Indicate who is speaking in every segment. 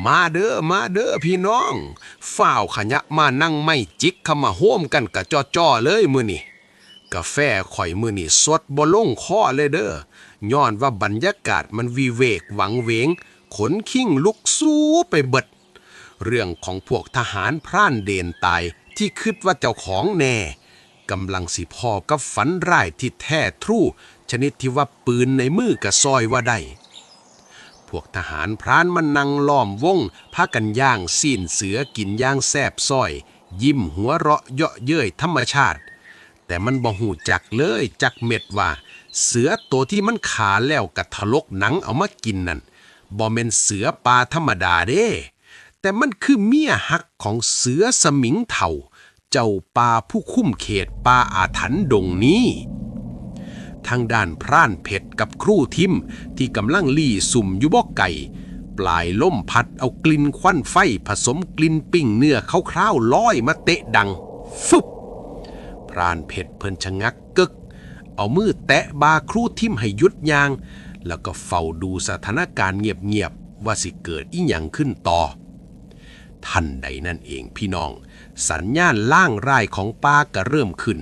Speaker 1: มาเด้อมาเด้อพี่น้องฝ้าวขยะมานั่งไม่จิกเข้ามาโฮมกันกะจ้อๆเลยมื้อนี้กาแฟข่อยมื้อนี้สดบ่ลงคอเลยเด้อย้อนว่าบรรยากาศมันวิเวกหวังเวงขนขิ้งลุกสู้ไปเบิดเรื่องของพวกทหารพร่านเดนตายที่คิดว่าเจ้าของแน่กำลังสิพ่อกับฝันร้ายที่แท้ทรูชนิดที่ว่าปืนในมือกะซอยว่าได้พวกทหารพรานมันนั่งล้อมวงพากันย่างซีนเสือกินย่างแซบซ้อยยิ้มหัวเราะเยาะเย้ยธรรมชาติแต่มันบ่หูจักเลยจักเม็ดว่าเสือตัวที่มันขาแล้วกะทะลกหนังเอามากินนั่นบ่แม่นเสือป่าธรรมดาเด้แต่มันคือเมียฮักของเสือสมิงเถ่าเจ้าป่าผู้คุ้มเขตป่าอาถรรพ์ดงนี้ทางด้านพร่านเผ็ดกับครู่ทิมที่กำลังลี่สุ่มอยู่บ่ไก่ปลายล่มพัดเอากลิ่นควันไฟผสมกลิ่นปิ้งเนื้อคร่าวๆลอยมาเตะดังฟึบพร่านเผ็ดเพิ่นชะงักกึกเอามือแตะบาครู่ทิมให้หยุดยางแล้วก็เฝ้าดูสถานการณ์เงียบๆว่าสิเกิดอีหยังขึ้นต่อทันใดนั่นเองพี่น้องสัญญาณล่างร่ายของป่าก็เริ่มขึ้น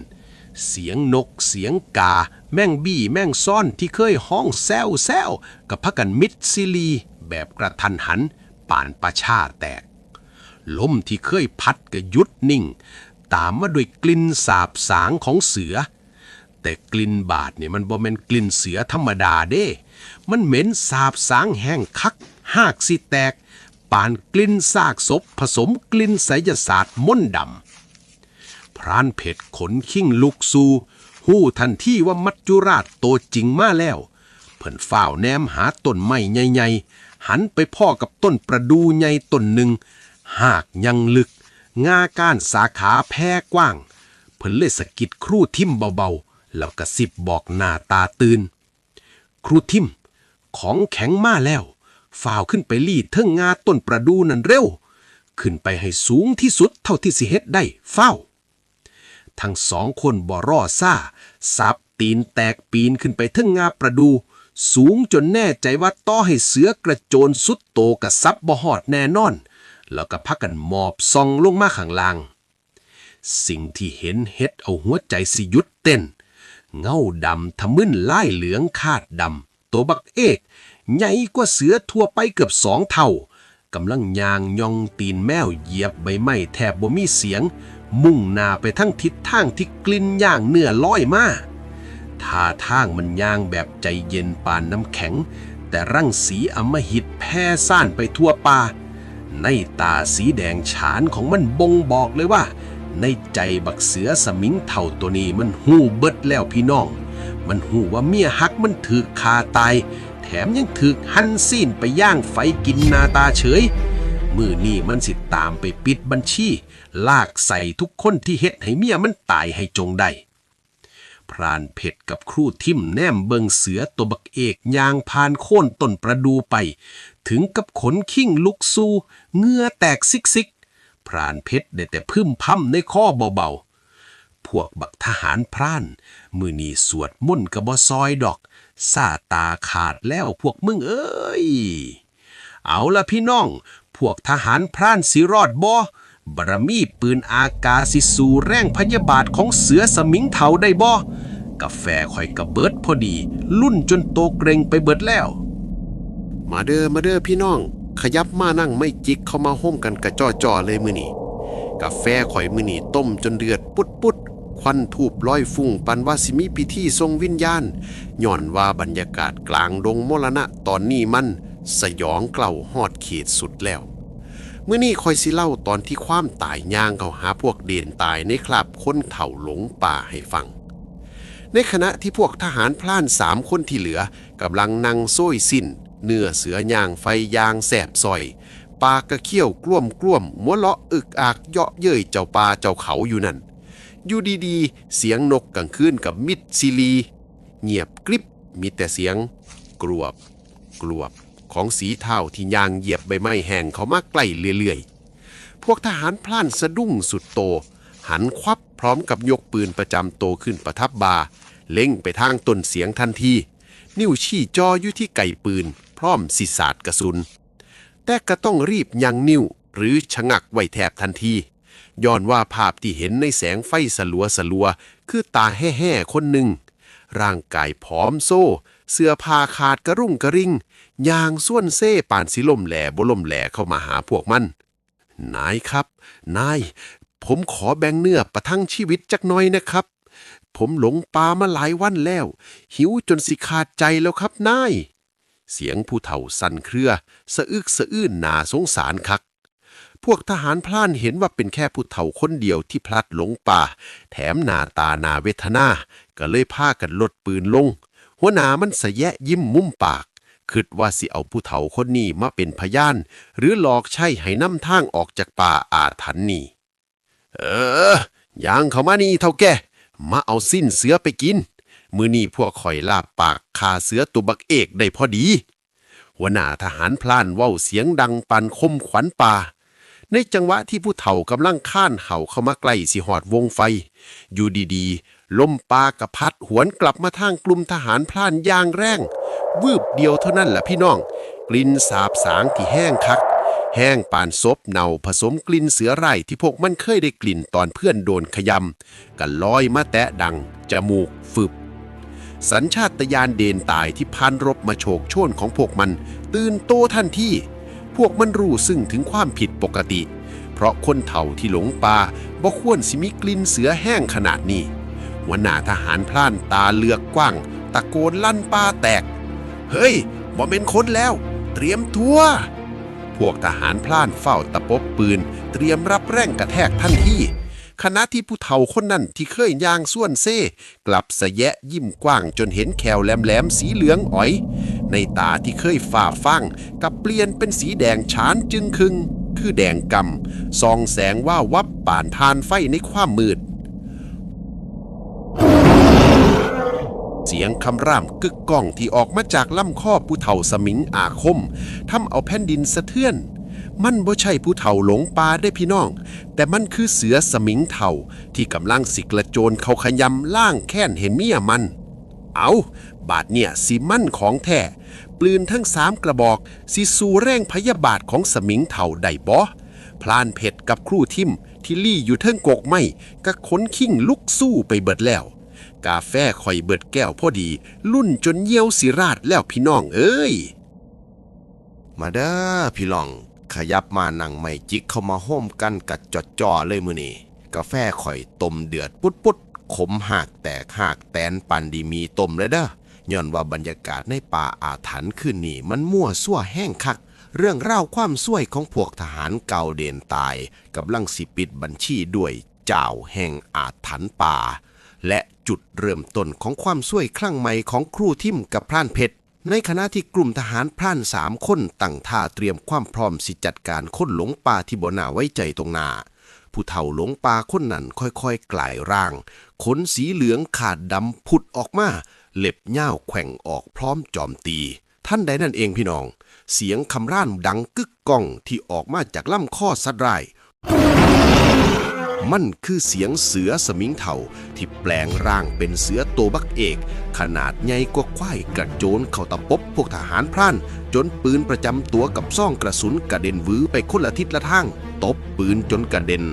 Speaker 1: เสียงนกเสียงกาแม่งบี้แม่งซ่อนที่เคยห้องแซวแซวกับพักกันมิดซิลีแบบกระทันหันป่านประชาแตกลมที่เคยพัดก็หยุดนิ่งตามมาด้วยกลิ่นสาบสางของเสือแต่กลิ่นบาดเนี่ยมันบ่แม่นกลิ่นเสือธรรมดาเด้มันเหม็นสาบสางแห้งคักหากสิแตกป่านกลิ่นซากศพผสมกลิ่นไสยศาสตร์มนต์ดำพรานเผ็ดขนขิ้งลุกซูหู้ทันที่ว่ามัจจุราชตัวจริงมาแล้วเพิ่นฝ้าวแนมหาต้นไม้ใหญ่ๆหันไปพ่อกับต้นประดู่ใหญ่ต้นหนึ่งหากยังลึกงาก้านสาขาแพร่กว้างเพิ่นเลยสะกิดครู่ทิมเบาๆแล้วกระซิบบอกหน้าตาตื่นครู่ทิมของแข็งมาแล้วฝ่าวขึ้นไปลีดเทิงงาต้นประดู่นั่นเร็วขึ้นไปให้สูงที่สุดเท่าที่สิเฮ็ดได้ฝ้าวทั้งสองคนบ่รอซ่าสับตีนแตกปีนขึ้นไปเทิงงาประดูสูงจนแน่ใจว่าต่อให้เสือกระโจนสุดโตกะซับบ่ฮอดแน่นอนแล้วก็พักกันหมอบส่องลงมาข้างล่างสิ่งที่เห็นเฮ็ดเอาหัวใจสิหยุดเต้นเงาดำทะมึนลายเหลืองคาดดำตัวบักเอกใหญ่กว่าเสือทั่วไปเกือบ2 เท่ากำลังย่างย่องตีนแมวเหยียบใบไม้แทบบ่มีเสียงมุ่งหน้าไปทั้งทิศทางที่กลิ่นย่างเนื้อลอยมาท่าทางมันย่างแบบใจเย็นปานน้ำแข็งแต่รังสีอำมหิตแผ่ซ่านไปทั่วป่าในตาสีแดงฉานของมันบ่งบอกเลยว่าในใจบักเสือสมิงเถ่าตัวนี้มันหู้เบิดแล้วพี่น้องมันหู้ว่าเมียฮักมันถูกฆ่าตายแถมยังถูกหั่นซีนไปย่างไฟกินนาตาเฉยมื้อนี้มันสิตามไปปิดบัญชีลากใส่ทุกคนที่เฮ็ดให้เมียมันตายให้จงได้พรานเผ็ดกับครู่ทิมแนมเบิงเสือตัวบักเอกยางผ่านโค่นต้นประดูไปถึงกับขนขิ้งลุกสู้เหงื่อแตกซิกพรานเผ็ดได้แต่พึมพำในข้อเบาๆพวกบักทหารพรานมื้อนี้สวดมนต์ก็บ่ซอยดอกซาตาขาดแล้วพวกมึงเอ้ยเอาล่ะพี่น้องพวกทหารพรานสิรอดบ่บารมีปืนอากาสิสู่แรงพยาบาทของเสือสมิงเถาได้บ่กาแฟข่อยกระเบิดพอดีลุ่นจนโตเกรงไปเบิดแล้ว
Speaker 2: มาเด้อพี่น้องขยับมานั่งไม่จิกเข้ามาห่มกันกระจ้อเลยมื้อนี้กาแฟข่อยมื้อนี้ต้มจนเดือดปุดควันทูบลอยฟุ้งปันว่าสิมีพิธีทรงวิญญาณย้อนว่าบรรยากาศกลางดงมรณะตอนนี้มันสยองเกล่าฮอดเขตสุดแล้วมื้อนี้ค่อยสิเล่าตอนที่ความตายย่างเข้าหาพวกเด่นตายในคราบคนเฒ่าหลงป่าให้ฟังในขณะที่พวกทหารพล่าน3 คนที่เหลือกำลังนั่งโซ้ยสิ้นเนื้อเสือย่างไฟยางแสบซอยปากกระเขี้ยวกล้วมหัวเลาะอึกอักเยาะเย้ยเจ้าป่าเจ้าเขาอยู่นั่นอยู่ดีๆเสียงนกกลางคืนกับมิดซิลีเงียบกริบมีแต่เสียงกรวบของสีเท้าที่ยางเหยียบใบไม้แห้งเขามาใกล้เรื่อยๆพวกทหารพล่านสะดุ้งสุดโตหันควับพร้อมกับยกปืนประจำโตขึ้นประทับบาเล็งไปทางต้นเสียงทันทีนิ้วชี้จ่ออยู่ที่ไก่ปืนพร้อมสิสาดกระสุน แต่ก็ต้องรีบยั้งนิ้วหรือชะงักไว้แทบทันทีย้อนว่าภาพที่เห็นในแสงไฟสลัวคือตาแห่ๆคนหนึ่งร่างกายผอมโซ่เสื้อผ้าขาดกระรุ่งกระริ่งยางส่วนเซ่ป่านสิล่มแหล่บ่ล่มแหล่เข้ามาหาพวกมันนายครับนายผมขอแบ่งเนื้อประทังชีวิตจักหน่อยนะครับผมหลงป่ามาหลายวันแล้วหิวจนสิขาดใจแล้วครับนายเสียงผู้เฒ่าสั่นเครือสะอึกสะอื้นน่าสงสารคักพวกทหารพล่านเห็นว่าเป็นแค่ผู้เฒ่าคนเดียวที่พลัดหลงป่าแถมหน้าตาน่าเวทนาก็เลยพากันลดปืนลงหัวหน้ามันสะแยะยิ้มมุมปากคิดว่าสิเอาผู้เฒ่าคนนี้มาเป็นพยานหรือหลอกใช้ให้นำทางออกจากป่าอาถรรพ์นี่ย่างเข้ามานี่เท่าแก่มาเอาสิ้นเสือไปกินมื้อนี้พวกข่อยลาบปากคาเสือตัวบักเอกได้พอดีหัวหน้าทหารพล่านเว้าเสียงดังปานคมขวัญป่าในจังหวะที่ผู้เฒ่ากำลังข้านเห่าเข้ามาใกล้สิหอดวงไฟอยู่ดีๆลมปากระพัดหวนกลับมาทางกลุ่มทหารพล่านอย่างแรงวืบเดียวเท่านั้นแหละพี่น้องกลิ่นสาบสางที่แห้งคักแห้งปานศพเน่าผสมกลิ่นเสือไร่ที่พวกมันเคยได้กลิ่นตอนเพื่อนโดนขยำกันลอยมาแตะดังจมูกฟึบสัญชาตญาณเดนตายที่พานรบมาโฉกโชนของพวกมันตื่นโตทันทีพวกมันรู้ซึ่งถึงความผิดปกติเพราะคนเฒ่าที่หลงป่าบ่ควรสิมีกลิ่นเสือแห้งขนาดนี้หัวหน้าทหารพล่านตาเลือกกว้างตะโกนลั่นป่าแตกเฮ้ยบ่เป็นคนแล้วเตรียมตัวพวกทหารพล่านเฝ้าตะปบปืนเตรียมรับแร่งกระแทกทันทีขณะที่ผู้เฒ่าคนนั้นที่เคยย่างส่วนเซ่กลับสะแยะยิ้มกว้างจนเห็นแขวแหลมๆสีเหลืองอ๋อยในตาที่เคยฝ่าฟังกับเปลี่ยนเป็นสีแดงฉานจึงคึงคือแดงกำส่องแสงว่าวับป่านทานไฟในความมืดเสียงคำร่ามกึกก้องที่ออกมาจากลำคอผู้เฒ่าสมิงอาคมทำเอาแผ่นดินสะเทือนมันบ่ใช่ผู้เฒ่าหลงป่าได้พี่น้องแต่มันคือเสือสมิงเฒ่าที่กำลังสิกระโจนเขาขยำล่างแค้นเห็นเมียมันเอาบาดเนี่ยสิมั่นของแท้ปืนทั้ง3กระบอกสิสู่แรงพยาบาทของสมิงเฒ่าได้บ่พลานเพชรกับครู่ทิมที่ลี่อยู่เทิงกกไม้ก็ขนขิ้งลุกสู้ไปเบิดแล้วกาแฟข่อยเบิดแก้วพอดีลุ่นจนเยี่ยวสิราดแล้วพี่น้องเอ้ย
Speaker 1: มาเด้อพี่น้องขยับมานั่งไม่จิกเข้ามาโฮมกันกัดจ่อเลยมื้อนี้กาแฟข่อยต้มเดือดปุดๆขมหากแตกหากแตนปันดีมีต้มเลยเด้อย้อนว่าบรรยากาศในป่าอาถรรพ์คืนนี้มันมั่วซั่วแห้งคักเรื่องราวความซวยของพวกทหารเก่าเด่นตายกำลังสิปิดบัญชีด้วยเจ้าแห่งอาถรรพ์ป่าและจุดเริ่มต้นของความซวยครั้งใหม่ของครูทิมกับพรานเพชรในขณะที่กลุ่มทหารพราน3 คนตั้งท่าเตรียมความพร้อมสิจัดการคนหลงป่าที่บ่น่าไว้ใจตรงหน้าผู้เฒ่าหลงป่าคนนั้นค่อยๆกลายร่างขนสีเหลืองขาดดำผุดออกมาเล็บย่าวแขว่งออกพร้อมจอมตีท่านใดนั่นเองพี่น้องเสียงคำร่านดังกึกก้องที่ออกมาจากลำคอสัตว์ร้ายมันคือเสียงเสือสมิงเฒ่าที่แปลงร่างเป็นเสือโตบักเอกขนาดใหญ่กว่าควายกระโจนเข้าตะปบพวกทหารพร่านจนปืนประจำตัวกับซ่องกระสุนกระเด็นวื้อไปคนละทิศละทางตบปืนจนกระเด็น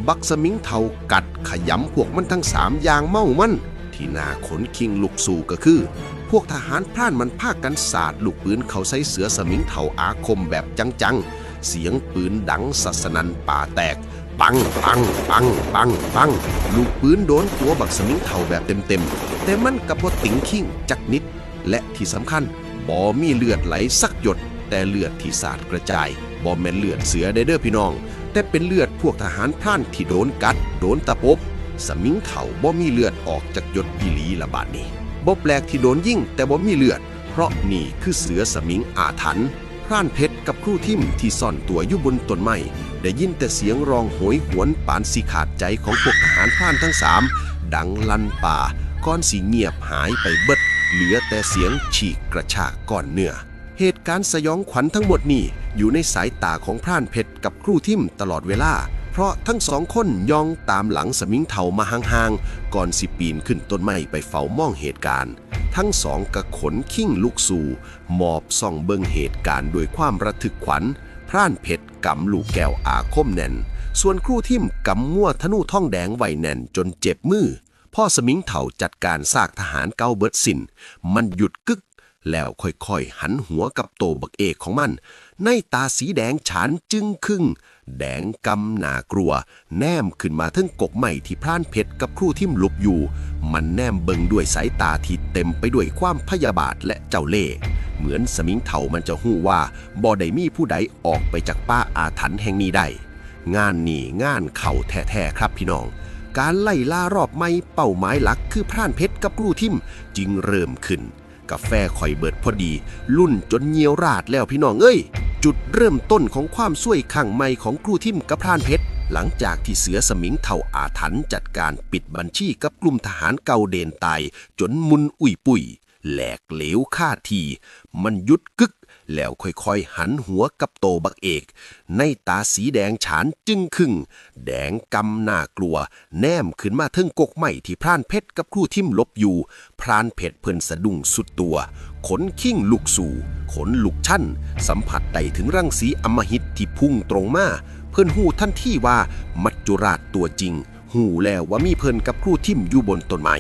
Speaker 1: บักสมิงเฒ่ากัดขยำพวกมันทั้ง3อย่างเมามันที่น่าขนคิงลุกสู่ก็คือพวกทหารพร่านมันพากันสาดลูกปืนเข้าใส่เสือสมิงเฒ่าอาคมแบบจังๆเสียงปืนดังสัสนันป่าแตกปังปังปังปังปังลูกปืนโดนตัวบักสมิงเฒ่าแบบเต็มแต่มันก็บ่ติ๋งขิ้งจักนิดและที่สำคัญบ่มีเลือดไหลสักหยดแต่เลือดที่สาดกระจายบ่แม่นเลือดเสือเด้อพี่น้องแต่เป็นเลือดพวกทหารพร่านที่โดนกัดโดนตะปบสมิงเฒ่าบ่มีเลือดออกจากหยดอีหลีละบาดนี้บ่แปลกที่โดนยิงแต่บ่มีเลือดเพราะนี่คือเสือสมิงอาถรรพ์พร่านเพชรกับครู่ทิมที่ซ่อนตัวอยู่บนต้นไม้ได้ยินแต่เสียงร้องโหยหวนปานสิขาดใจของพวกทหารพร่านทั้ง3ดังลั่นป่าก้อนสีเงียบหายไปเบิดเหลือแต่เสียงฉีกกระชากก้อนเนื้อเหตุการณ์สยองขวัญทั้งหมดนี้อยู่ในสายตาของพร่านเพชรกับครู่ทิมตลอดเวลาเพราะทั้ง2 คนย่องตามหลังสมิงเฒ่ามาห่างๆก่อนสิปีนขึ้นต้นไม้ไปเฝ้ามองเหตุการณ์ทั้ง2กระขนขิ้งลุกสู่หมอบส่องเบิ่งเหตุการณ์ด้วยความระทึกขวัญ
Speaker 2: พร่านเพชรกำลูกแก้วอาคมแน่นส่วนครูทิมกำมั่วธนูท่องแดงไว้แน่นจนเจ็บมือพ่อสมิงเถ่าจัดการซากทหารเก่าเบิดสินมันหยุดกึกแล้วค่อยๆหันหัวกับโตบักเอกของมันในตาสีแดงฉานจึงครึ่งแดงกำหนากลัวแนมขึ้นมาทึ่งกกใหม่ที่พร่านเพชรกับครูทิมหลบอยู่มันแนมเบิงด้วยสายตาที่เต็มไปด้วยความพยาบาทและเจ้าเล่ห์เหมือนสมิงเถ่ามันจะหู้ว่าบ่ได้มีผู้ใดออกไปจากป่าอาถรรพ์แห่งนี้ได้งานนี้งานเข่าแท้ๆครับพี่น้องการไล่ล่ารอบไม่เป้าหมายหลักคือพร่านเพชรกับครูทิมจึงเริ่มขึ้นกาแฟข่อยเบิดพอดีลุ่นจนเหี่ยวราดแล้วพี่น้องเอ้ยจุดเริ่มต้นของความช่วยขังใหม่ของครูทิมกับพร่านเพชรหลังจากที่เสือสมิงเถ่าอาถรรพ์จัดการปิดบัญชีกับกลุ่มทหารเก่าเดนตายจนมุนอุ้ยปุ้ยแหลกเหลวค่าทีมันหยุดกึกแล้วค่อยๆหันหัวกับโตบักเอกในตาสีแดงฉานจึงครึ่งแดงกำน่ากลัวแนมขึ้นมาทึ่งกกใหม่ที่พร่านเพชรกับครูทิมลบอยู่พร่านเพชรเพิ่นสะดุ้งสุดตัวขนขิ้งลุกสู่ขนลุกชั่นสัมผัสได้ถึงรังสีอำมหิตที่พุ่งตรงมาเพิ่นหู้ทันทีว่ามัจจุราชตัวจริงหู้แล้วว่ามีเพิ่นกับครูทิมอยู่บนต้นไม้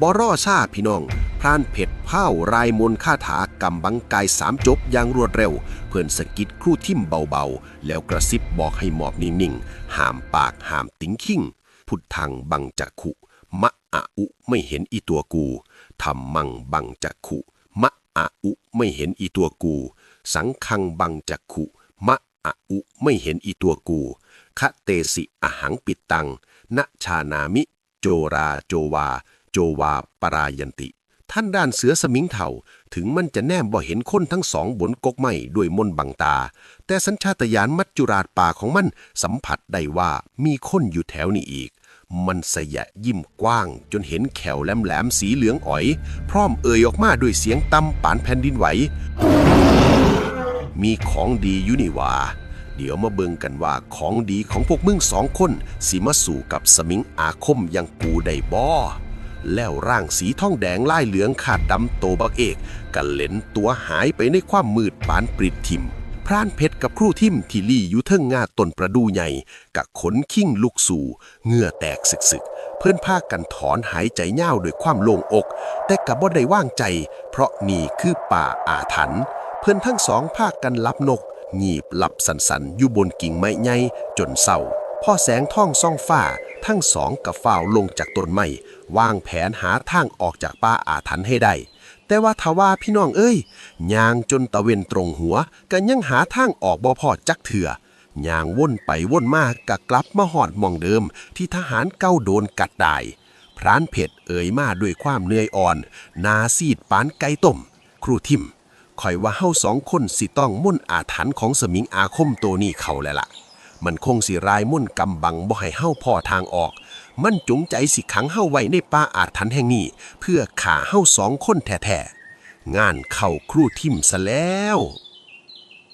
Speaker 2: บ่รอช้าพี่น้องพร่านเพชรเผารายมนต์คาถากำบังกาย3จบอย่างรวดเร็วเพิ่นสะกิดครูทิมเบาๆแล้วกระซิบบอกให้หมอบนิ่งๆห้ามปากห้ามติ้งขิ้งพุทธังบังจักขุมะอะอุไม่เห็นอีตัวกูธัมมังบังจักขุมะอะอุไม่เห็นอีตัวกูสังฆังบังจักขุมะอะอุไม่เห็นอีตัวกูคะเตสิอหังปิดตังนะชานามิโจราโจวาโจวาปรายันติท่านด้านเสือสมิงเถ่าถึงมันจะแนมบ่เห็นคนทั้งสองบนกกไม้ด้วยมนต์บังตาแต่สัญชาตญาณมัจจุราชป่าของมันสัมผัสได้ว่ามีคนอยู่แถวนี้อีกมันสยะยิ้มกว้างจนเห็นแขวแหลมๆสีเหลืองอ๋อยพร้อมเอ่ยออกมาด้วยเสียงต่ำปานแผ่นดินไหวมีของดีอยู่นี่ว่าเดี๋ยวมาเบิ่งกันว่าของดีของพวกมึง2 คนสิมาสู่กับสมิงอาคมยังกูได้บ่แล้วร่างสีทองแดงลายเหลืองขาดดำโตบักเอกกะเล่นตัวหายไปในความมืดปานปริดทิมพร่านเพชรกับครูทิมที่ลี่อยู่เทิงงาต้นประดู่ใหญ่กะขนขิ้งลุกสู่เหงื่อแตกสึกๆเพื่อนพากันถอนหายใจยาวด้วยความโล่งอกแต่กะบ่ได้ว่างใจเพราะนี่คือป่าอาถรรพ์เพื่อนทั้งสองพากันลับนกงีบหลับสันๆอยู่บนกิ่งไม้ใหญ่จนเศร้าพ่อแสงท่องส่องฟ้าทั้งสองกับฝ้าวลงจากต้นไม้วางแผนหาทางออกจากป่าอาถรรพ์ให้ได้แต่ว่าทว่าพี่น้องเอ้ยย่างจนตะเวนตรงหัวก็ยังหาทางออกบ่พอจักเถื่อย่างวนไปวนมากะกลับมาหอดมองเดิมที่ทหารเก้าโดนกัดได้พรานเพชรเอ่ยมาด้วยความเหนื่อยอ่อนนาซีดปานไก่ต้มครูทิมข่อยว่าเฮา2 คนสิต้องม่นอาถรรพ์ของสมิงอาคมตัวนี้เข้าแล้วล่ะมันคงสิรายม่นกำบังบ่ให้เฮาพอทางออกมันจงใจสิขังเฮาไว้ในป่าอาถรรพ์แห่งนี้เพื่อฆ่าเฮา2 คนแท้ๆงานเข้าครูทิมซะแล้ว